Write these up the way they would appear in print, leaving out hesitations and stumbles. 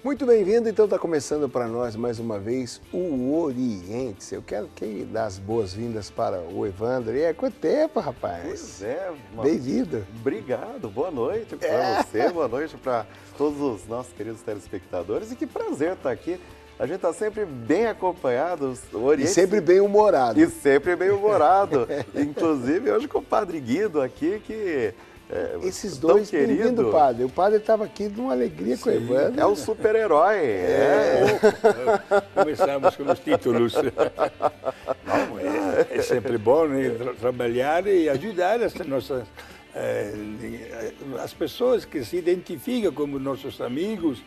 Muito bem-vindo, então está começando para nós mais uma vez o Oriente. Eu quero que dar as boas-vindas para o Evandro. E quanto tempo, rapaz? Pois é. Bem-vindo. Obrigado, boa noite para você, boa noite para todos os nossos queridos telespectadores e que prazer estar aqui. A gente está sempre bem acompanhado, o Oriente... E sempre bem humorado. E sempre bem humorado. Inclusive hoje com o Padre Guido aqui, que... Esses dois, bem-vindo, padre. O padre estava aqui de uma alegria com o Evandro. É o super-herói. Começamos com os títulos. Não, é sempre bom, né, trabalhar e ajudar as pessoas que se identificam como nossos amigos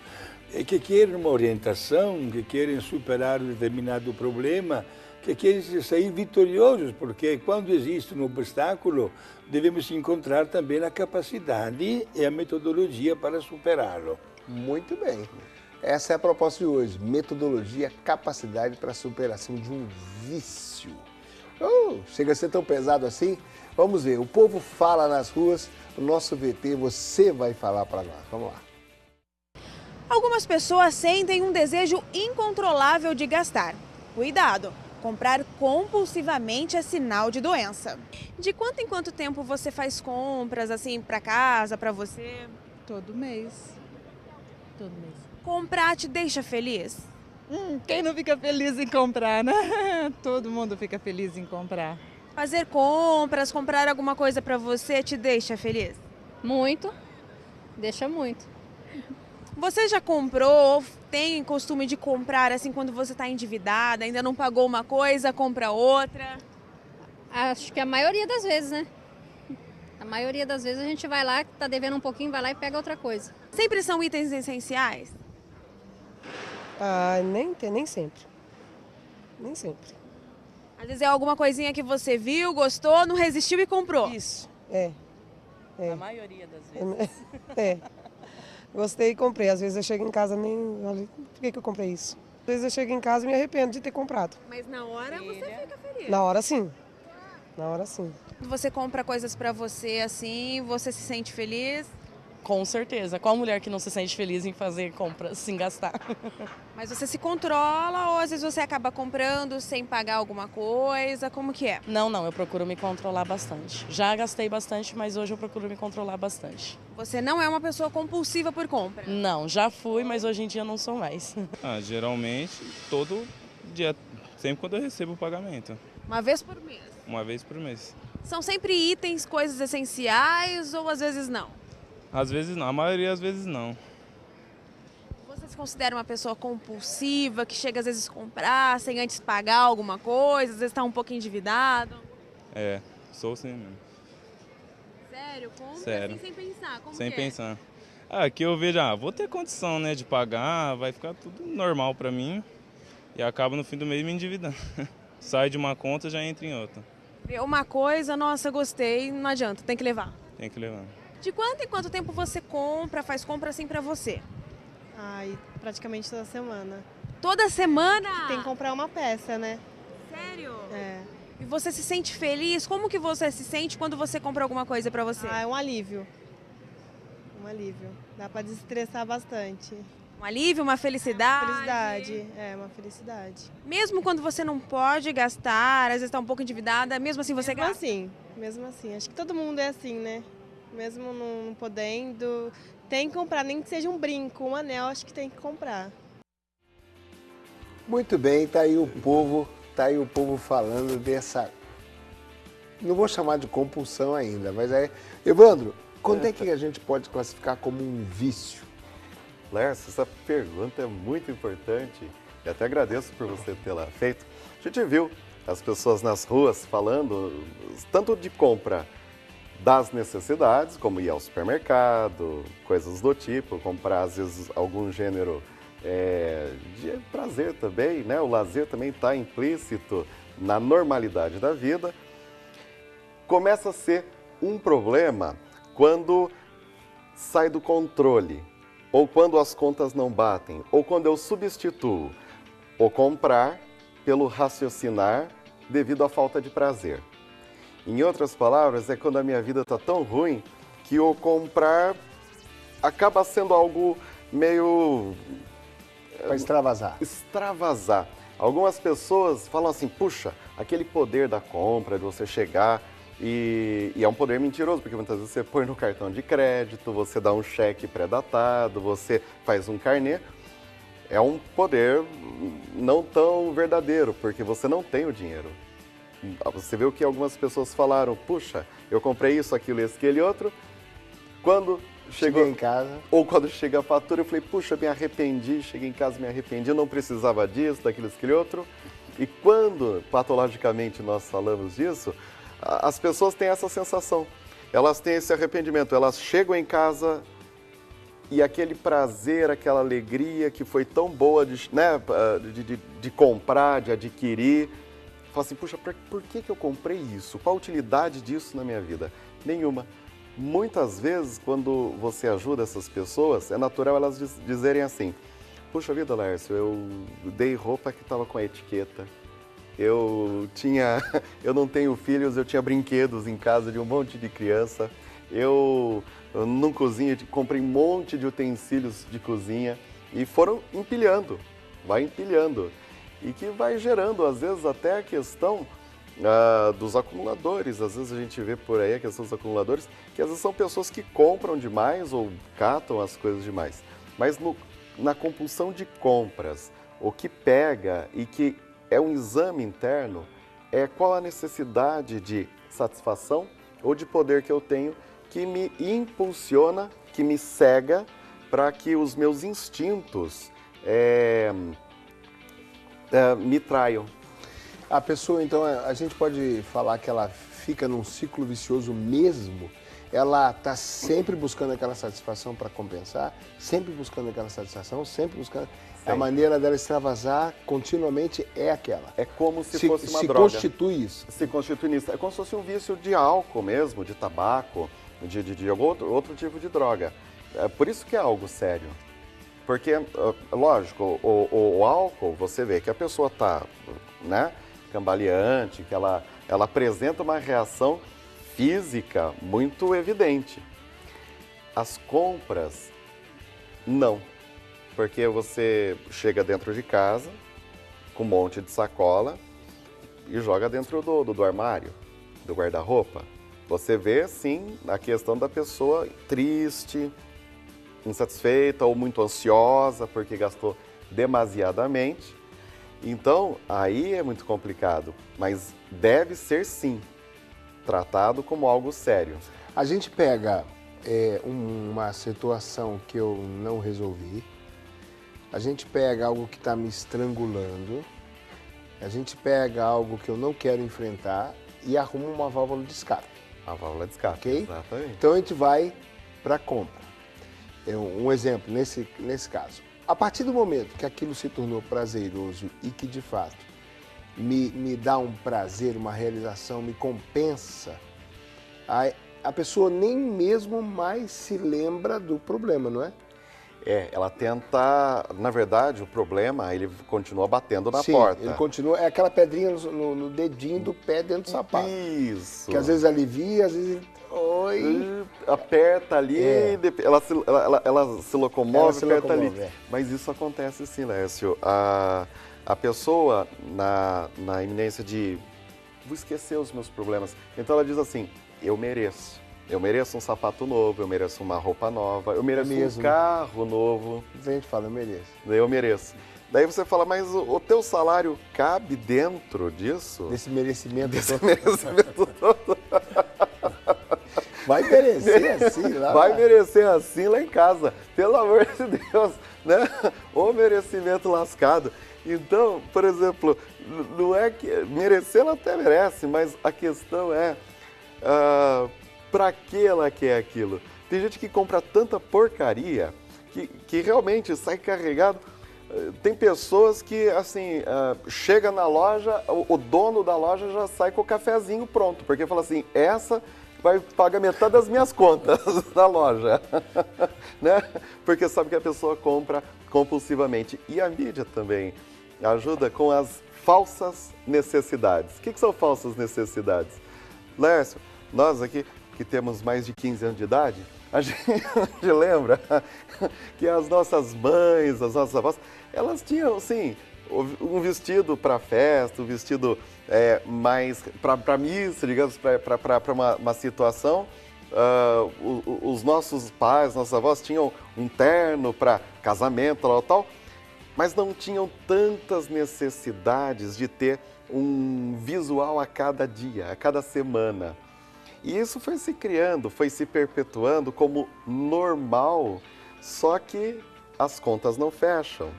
e que querem uma orientação, que querem superar um determinado problema, que querem sair vitoriosos, porque quando existe um obstáculo, devemos encontrar também a capacidade e a metodologia para superá-lo. Muito bem. Essa é a proposta de hoje. Metodologia, capacidade para a superação de um vício. Chega a ser tão pesado assim? Vamos ver. O povo fala nas ruas. O nosso VT, você vai falar para nós. Vamos lá. Algumas pessoas sentem um desejo incontrolável de gastar. Cuidado! Comprar compulsivamente é sinal de doença. De quanto em quanto tempo você faz compras assim para casa, para você? Todo mês. Todo mês. Comprar te deixa feliz? Quem não fica feliz em comprar, né? Todo mundo fica feliz em comprar. Fazer compras, comprar alguma coisa para você te deixa feliz? Muito. Deixa muito. Você já comprou ou tem costume de comprar assim quando você está endividada, ainda não pagou uma coisa, compra outra? Acho que a maioria das vezes, né? A maioria das vezes a gente vai lá, tá devendo um pouquinho, vai lá e pega outra coisa. Sempre são itens essenciais? Nem sempre. Nem sempre. Às vezes é alguma coisinha que você viu, gostou, não resistiu e comprou. Isso, é. A maioria das vezes. Gostei e comprei. Às vezes eu chego em casa nem... Por que eu comprei isso? Às vezes eu chego em casa e me arrependo de ter comprado. Mas na hora você fica feliz. Na hora sim. Na hora sim. Quando você compra coisas pra você assim, você se sente feliz? Com certeza. Qual mulher que não se sente feliz em fazer compras sem gastar? Mas você se controla ou às vezes você acaba comprando sem pagar alguma coisa? Como que é? Não, eu procuro me controlar bastante. Já gastei bastante, mas hoje eu procuro me controlar bastante. Você não é uma pessoa compulsiva por compra? Não, já fui, mas hoje em dia não sou mais. Geralmente, todo dia, sempre quando eu recebo o pagamento. Uma vez por mês? Uma vez por mês. São sempre itens, coisas essenciais ou às vezes não? Às vezes não, a maioria às vezes não. Você se considera uma pessoa compulsiva, que chega às vezes a comprar sem antes pagar alguma coisa, às vezes está um pouco endividado? Sou sim mesmo. Sério? Compra Sério. assim, sem pensar? Como Sem que é? pensar. Aqui eu vejo, vou ter condição, né, de pagar, vai ficar tudo normal pra mim e acabo no fim do mês me endividando. Sai de uma conta, já entra em outra. Vê uma coisa, nossa, gostei, não adianta, tem que levar. Tem que levar. De quanto em quanto tempo você faz compra assim pra você? Praticamente toda semana. Toda semana? Tem que comprar uma peça, né? Sério? É. E você se sente feliz? Como que você se sente quando você compra alguma coisa pra você? É um alívio. Um alívio. Dá pra desestressar bastante. Um alívio, uma felicidade? Felicidade, uma felicidade. Mesmo quando você não pode gastar, às vezes tá um pouco endividada, mesmo assim você gasta? Mesmo assim. Acho que todo mundo é assim, né? Mesmo não podendo, tem que comprar, nem que seja um brinco, um anel, acho que tem que comprar. Muito bem, tá aí o povo falando dessa... Não vou chamar de compulsão ainda, mas Evandro, quando é que a gente pode classificar como um vício? Lércio, essa pergunta é muito importante e até agradeço por você tê-la feito. A gente viu as pessoas nas ruas falando tanto de compra das necessidades, como ir ao supermercado, coisas do tipo, comprar às vezes algum gênero de prazer também, né? O lazer também está implícito na normalidade da vida. Começa a ser um problema quando sai do controle, ou quando as contas não batem, ou quando eu substituo o comprar pelo raciocinar devido à falta de prazer. Em outras palavras, é quando a minha vida está tão ruim que o comprar acaba sendo algo meio Para extravasar. Extravasar. Algumas pessoas falam assim, puxa, aquele poder da compra, de você chegar e é um poder mentiroso, porque muitas vezes você põe no cartão de crédito, você dá um cheque pré-datado, você faz um carnê. É um poder não tão verdadeiro, porque você não tem o dinheiro. Você vê o que algumas pessoas falaram, puxa, eu comprei isso, aquilo, esse, aquele outro. Quando chegou em casa. Ou quando chega a fatura, eu falei, puxa, me arrependi, cheguei em casa, me arrependi, eu não precisava disso, daquilo, aquele outro. E quando, patologicamente, nós falamos disso, as pessoas têm essa sensação. Elas têm esse arrependimento, elas chegam em casa e aquele prazer, aquela alegria que foi tão boa de comprar, de adquirir, fala assim, puxa, por que eu comprei isso? Qual a utilidade disso na minha vida? Nenhuma. Muitas vezes, quando você ajuda essas pessoas, é natural elas dizerem assim, puxa vida, Lércio, eu dei roupa que estava com a etiqueta, eu não tenho filhos, eu tinha brinquedos em casa de um monte de criança, eu não cozinho, comprei um monte de utensílios de cozinha e foram empilhando, vai empilhando. E que vai gerando, às vezes, até a questão dos acumuladores. Às vezes a gente vê por aí a questão dos acumuladores, que às vezes são pessoas que compram demais ou catam as coisas demais. Mas na compulsão de compras, o que pega e que é um exame interno, é qual a necessidade de satisfação ou de poder que eu tenho que me impulsiona, que me cega para que os meus instintos me traiam. A pessoa, então, a gente pode falar que ela fica num ciclo vicioso mesmo? Ela está sempre buscando aquela satisfação para compensar, sempre buscando aquela satisfação, sempre buscando... Sim. A maneira dela extravasar continuamente é aquela. É como se fosse uma droga. Se constitui isso. Se constitui nisso. É como se fosse um vício de álcool mesmo, de tabaco, de algum outro tipo de droga. É por isso que é algo sério. Porque, lógico, o álcool, você vê que a pessoa está, né, cambaleante, que ela apresenta uma reação física muito evidente. As compras, não. Porque você chega dentro de casa com um monte de sacola e joga dentro do armário, do guarda-roupa. Você vê, sim, a questão da pessoa triste, insatisfeita ou muito ansiosa porque gastou demasiadamente. Então, aí é muito complicado, mas deve ser, sim, tratado como algo sério. A gente pega uma situação que eu não resolvi, a gente pega algo que está me estrangulando, a gente pega algo que eu não quero enfrentar e arruma uma válvula de escape. A válvula de escape, okay? Exatamente. Então a gente vai para a compra. Um exemplo, nesse caso. A partir do momento que aquilo se tornou prazeroso e que, de fato, me dá um prazer, uma realização, me compensa, a pessoa nem mesmo mais se lembra do problema, não é? Ela tenta, na verdade, o problema, ele continua batendo na Sim, porta. Ele continua, é aquela pedrinha no dedinho do pé dentro do sapato. Isso. Que às vezes alivia, às vezes... Oi. Aperta ali, ela se locomove, aperta ali. Mas isso acontece sim, Lércio. A pessoa, na iminência de vou esquecer os meus problemas, então ela diz assim, eu mereço. Eu mereço um sapato novo, eu mereço uma roupa nova, eu mereço um carro novo. A gente fala, eu mereço. Eu mereço. Daí você fala, mas o teu salário cabe dentro disso? Desse merecimento merecimento todo. Vai merecer assim lá. Vai merecer assim lá em casa. Pelo amor de Deus, né? O merecimento lascado. Então, por exemplo, não é que... Merecer ela até merece, mas a questão é... Pra que ela quer aquilo? Tem gente que compra tanta porcaria que realmente sai carregado. Tem pessoas que, assim, chega na loja, o dono da loja já sai com o cafezinho pronto, porque fala assim, essa vai pagar metade das minhas contas da loja, né? Porque sabe que a pessoa compra compulsivamente. E a mídia também ajuda com as falsas necessidades. O que são falsas necessidades? Lércio, nós aqui que temos mais de 15 anos de idade, a gente lembra que as nossas mães, as nossas avós, elas tinham, assim, um vestido para festa, um vestido mais para missa, digamos, para uma situação. Os nossos pais, nossas avós tinham um terno para casamento, tal, mas não tinham tantas necessidades de ter um visual a cada dia, a cada semana. E isso foi se criando, foi se perpetuando como normal, só que as contas não fecham.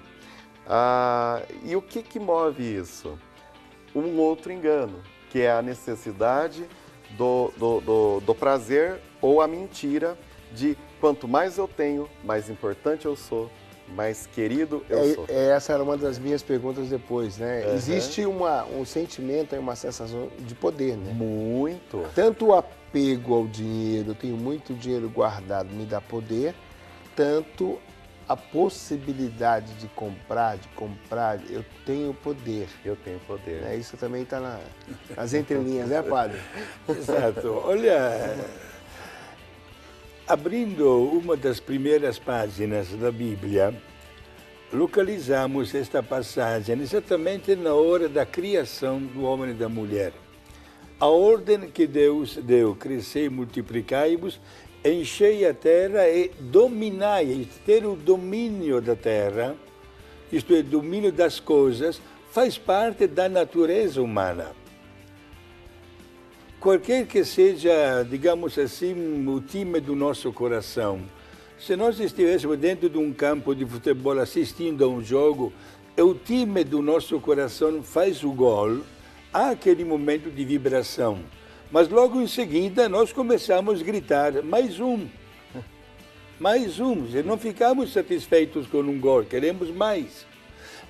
E o que move isso? Um outro engano, que é a necessidade do prazer ou a mentira de quanto mais eu tenho, mais importante eu sou, mais querido eu sou. Essa era uma das minhas perguntas depois, né? Uhum. Existe um sentimento, uma sensação de poder, né? Muito. Tanto o apego ao dinheiro, eu tenho muito dinheiro guardado, me dá poder, tanto a possibilidade de comprar, eu tenho poder. Eu tenho poder. Isso também está nas entrelinhas, né, padre? Exato. Olha, abrindo uma das primeiras páginas da Bíblia, localizamos esta passagem exatamente na hora da criação do homem e da mulher. A ordem que Deus deu, crescei, multiplicai-vos, enchei a terra e dominai, ter o domínio da terra, isto é, domínio das coisas, faz parte da natureza humana. Qualquer que seja, digamos assim, o time do nosso coração, se nós estivéssemos dentro de um campo de futebol assistindo a um jogo, e o time do nosso coração faz o gol, há aquele momento de vibração. Mas logo em seguida nós começamos a gritar, mais um, e não ficamos satisfeitos com um gol, queremos mais.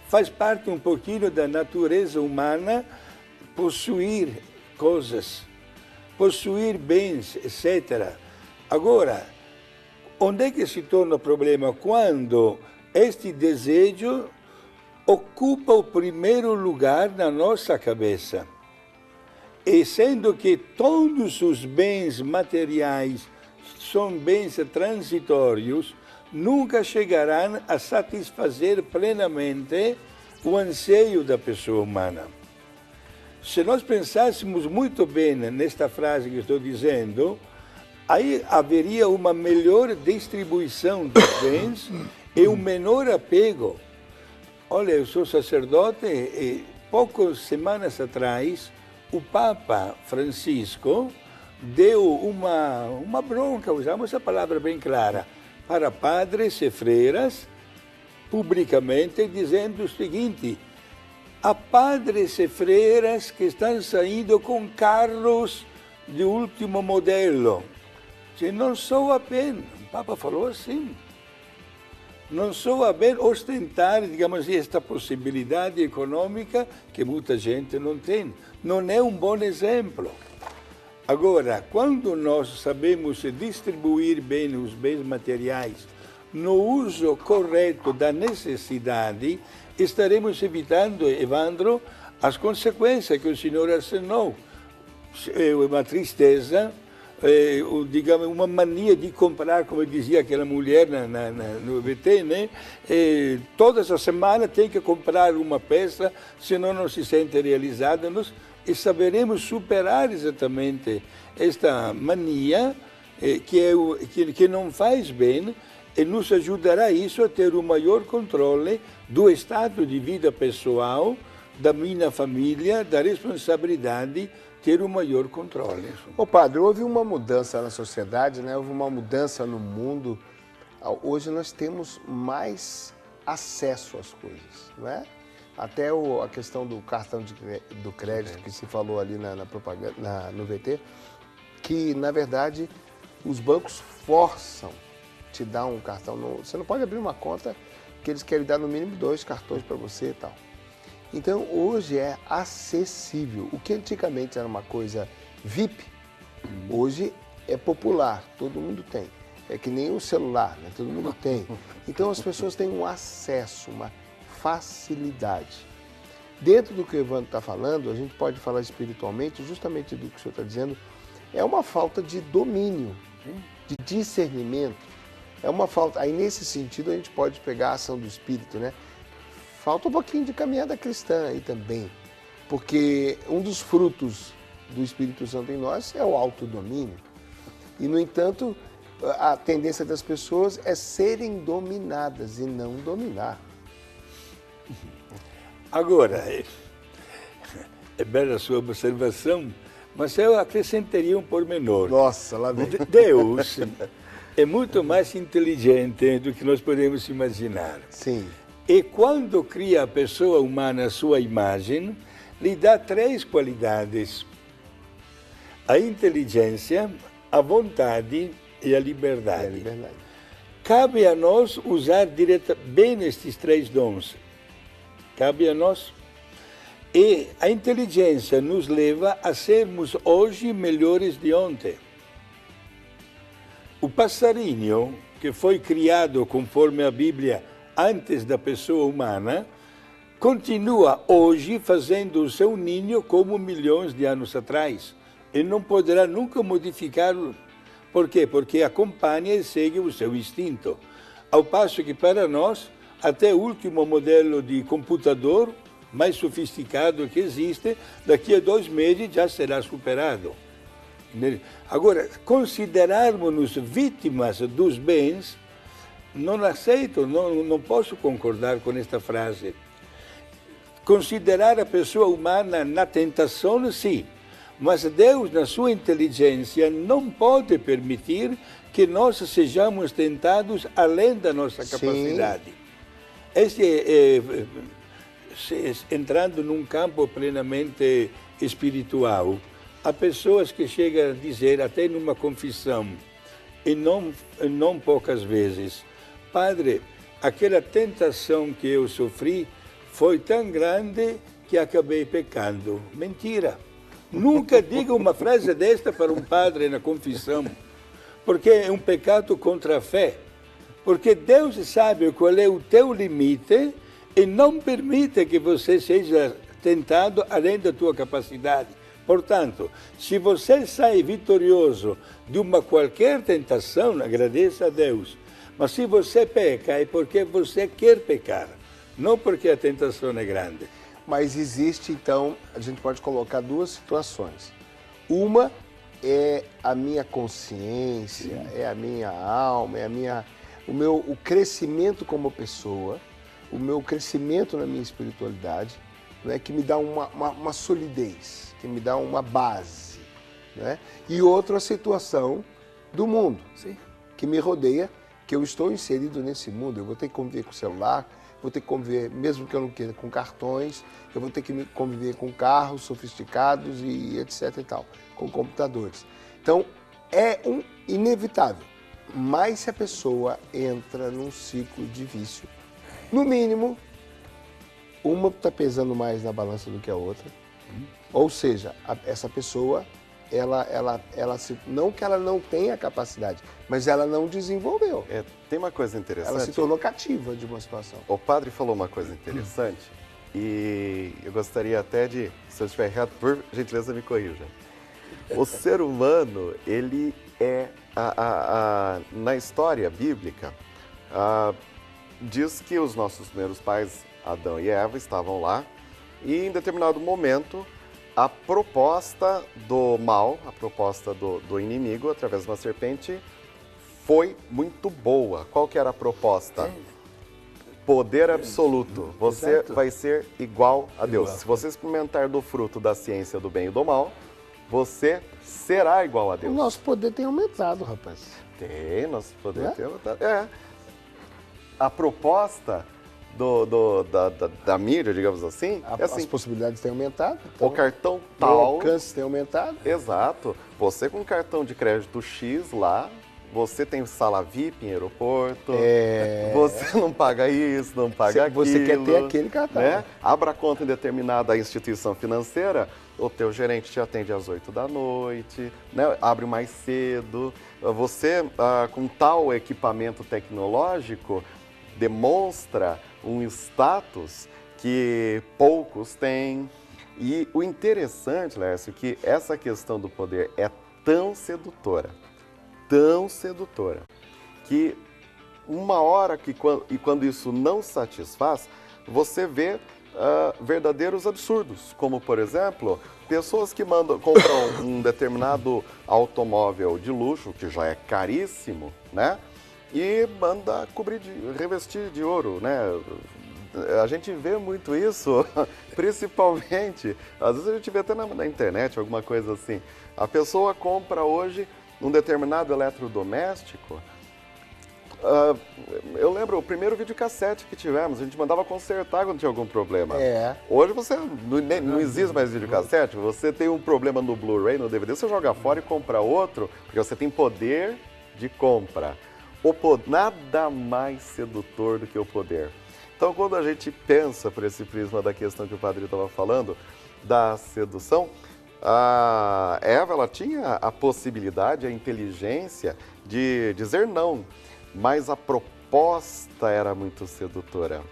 Faz parte um pouquinho da natureza humana possuir coisas, possuir bens, etc. Agora, onde é que se torna o problema? Quando este desejo ocupa o primeiro lugar na nossa cabeça. E sendo que todos os bens materiais são bens transitórios, nunca chegarão a satisfazer plenamente o anseio da pessoa humana. Se nós pensássemos muito bem nesta frase que estou dizendo, aí haveria uma melhor distribuição dos bens e um menor apego. Olha, eu sou sacerdote e poucas semanas atrás, o Papa Francisco deu uma bronca, usamos essa palavra bem clara, para padres e freiras, publicamente, dizendo o seguinte: há padres e freiras que estão saindo com carros de último modelo. Se não soa bem, o Papa falou assim, não soa bem ostentar, digamos assim, esta possibilidade econômica que muita gente não tem. Não é um bom exemplo. Agora, quando nós sabemos distribuir bem os bens materiais no uso correto da necessidade, estaremos evitando, Evandro, as consequências que o senhor acenou. Uma tristeza, digamos, uma mania de comprar, como dizia aquela mulher no VT, né? Todas as semanas tem que comprar uma peça, senão não se sente realizada. E saberemos superar exatamente esta mania que não faz bem e nos ajudará isso a ter um maior controle do estado de vida pessoal, da minha família, da responsabilidade, ter um maior controle. Ô padre, houve uma mudança na sociedade, né? Houve uma mudança no mundo. Hoje nós temos mais acesso às coisas, não é? Até a questão do cartão do crédito que se falou ali na propaganda, no VT, que na verdade os bancos forçam te dar um cartão. Você não pode abrir uma conta que eles querem dar no mínimo 2 cartões para você e tal. Então hoje é acessível. O que antigamente era uma coisa VIP, hoje é popular, todo mundo tem. É que nem o celular, né? Todo mundo tem. Então as pessoas têm um acesso, uma facilidade. Dentro do que o Evandro está falando, a gente pode falar espiritualmente, justamente do que o senhor está dizendo, é uma falta de domínio, de discernimento. É uma falta. Aí, nesse sentido, a gente pode pegar a ação do Espírito, né? Falta um pouquinho de caminhada cristã aí também, porque um dos frutos do Espírito Santo em nós é o autodomínio. E, no entanto, a tendência das pessoas é serem dominadas e não dominar. Agora, é bela a sua observação, mas eu acrescentaria um pormenor. Nossa, lá vem. Deus é muito mais inteligente do que nós podemos imaginar. Sim. E quando cria a pessoa humana à sua imagem, lhe dá 3 qualidades: a inteligência, a vontade e a liberdade. Cabe a nós usar bem estes 3 dons. Cabe a nós. E a inteligência nos leva a sermos hoje melhores de ontem. O passarinho, que foi criado conforme a Bíblia antes da pessoa humana, continua hoje fazendo o seu ninho como milhões de anos atrás. E não poderá nunca modificá-lo. Por quê? Porque acompanha e segue o seu instinto. Ao passo que para nós, até o último modelo de computador mais sofisticado que existe, daqui a 2 meses já será superado. Agora, considerarmos-nos vítimas dos bens, não aceito, não posso concordar com esta frase. Considerar a pessoa humana na tentação, sim, mas Deus, na sua inteligência, não pode permitir que nós sejamos tentados além da nossa capacidade. Entrando num campo plenamente espiritual, há pessoas que chegam a dizer, até numa confissão, e não poucas vezes: Padre, aquela tentação que eu sofri foi tão grande que acabei pecando. Mentira! Nunca diga uma frase desta para um padre na confissão, porque é um pecado contra a fé. Porque Deus sabe qual é o teu limite e não permite que você seja tentado além da tua capacidade. Portanto, se você sai vitorioso de uma qualquer tentação, agradeça a Deus. Mas se você peca, é porque você quer pecar, não porque a tentação é grande. Mas existe, então, a gente pode colocar 2 situações. Uma é a minha consciência, é a minha alma, é o crescimento como pessoa, o meu crescimento na minha espiritualidade, né, que me dá uma solidez, que me dá uma base. Né? E outra situação do mundo, que me rodeia, que eu estou inserido nesse mundo. Eu vou ter que conviver com o celular, vou ter que conviver, mesmo que eu não queira, com cartões, eu vou ter que conviver com carros sofisticados e etc e tal, com computadores. Então, é inevitável. Mas se a pessoa entra num ciclo de vício, no mínimo, uma está pesando mais na balança do que a outra. Ou seja, essa pessoa, não que ela não tenha capacidade, mas ela não desenvolveu. Tem uma coisa interessante. Ela se tornou cativa de uma situação. O padre falou uma coisa interessante e eu gostaria até de, se eu estiver errado, por gentileza me corrija. O ser humano, ele é, na história bíblica, diz que os nossos primeiros pais, Adão e Eva, estavam lá e em determinado momento a proposta do mal, a proposta do inimigo, através de uma serpente, foi muito boa. Qual que era a proposta? Poder absoluto. Você vai ser igual a Deus. Se você experimentar do fruto da ciência do bem e do mal, você será igual a Deus. O nosso poder tem aumentado, rapaz. Tem, nosso poder tem aumentado. A proposta da mídia, digamos assim, as possibilidades têm aumentado. Então, o cartão tal... O alcance tem aumentado. Exato. Você com cartão de crédito X lá, você tem sala VIP em aeroporto, você não paga isso, não paga aquilo. Você quer ter aquele cartão. Né? Abra conta em determinada instituição financeira, o teu gerente te atende às 8 da noite, né? Abre mais cedo. Você, com tal equipamento tecnológico, demonstra um status que poucos têm. E o interessante, Lércio, que essa questão do poder é tão sedutora, que uma hora e quando isso não satisfaz, você vê verdadeiros absurdos, como por exemplo, pessoas que compram um determinado automóvel de luxo, que já é caríssimo, né? E manda revestir de ouro, né? A gente vê muito isso, principalmente, às vezes a gente vê até na internet, alguma coisa assim. A pessoa compra hoje um determinado eletrodoméstico. Eu lembro o primeiro videocassete que tivemos, a gente mandava consertar quando tinha algum problema. Hoje você não existe mais videocassete, você tem um problema no Blu-ray, no DVD, você joga fora e compra outro, porque você tem poder de compra. Nada mais sedutor do que o poder. Então, quando a gente pensa por esse prisma da questão que o padre estava falando, da sedução, a Eva, ela tinha a possibilidade, a inteligência de dizer não, mas a proposta era muito sedutora.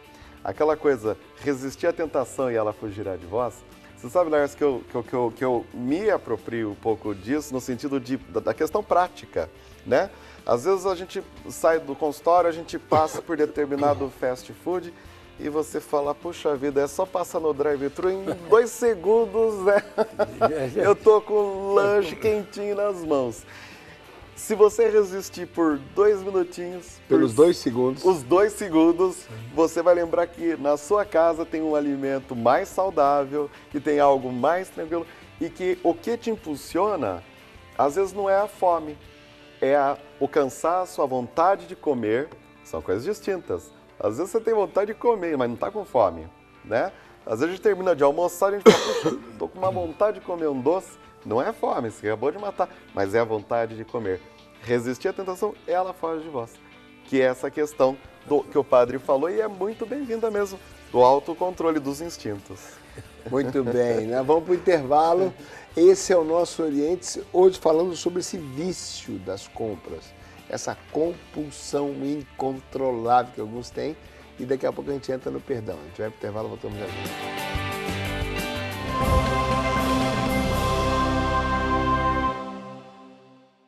Aquela coisa, resistir à tentação e ela fugirá de vós. Você sabe, Lars, que eu me aproprio um pouco disso no sentido da questão prática, né? Às vezes a gente sai do consultório, a gente passa por determinado fast food e você fala, puxa vida, é só passar no drive-thru em 2 segundos, né? Eu tô com um lanche quentinho nas mãos. Se você resistir por 2 minutinhos... Pelos 2 segundos. Os 2 segundos, você vai lembrar que na sua casa tem um alimento mais saudável, que tem algo mais tranquilo e que o que te impulsiona, às vezes não é a fome, é o cansaço, a vontade de comer, são coisas distintas. Às vezes você tem vontade de comer, mas não está com fome, né? Às vezes a gente termina de almoçar e a gente fala, puxa, estou com uma vontade de comer um doce. Não é fome, você acabou de matar, mas é a vontade de comer. Resistir à tentação, ela foge de vós. Que é essa questão que o padre falou e é muito bem-vinda mesmo, do autocontrole dos instintos. Muito bem, né? Vamos para o intervalo. Esse é o nosso Oriente, hoje falando sobre esse vício das compras, essa compulsão incontrolável que alguns têm, e daqui a pouco a gente entra no perdão. A gente vai para o intervalo, voltamos já.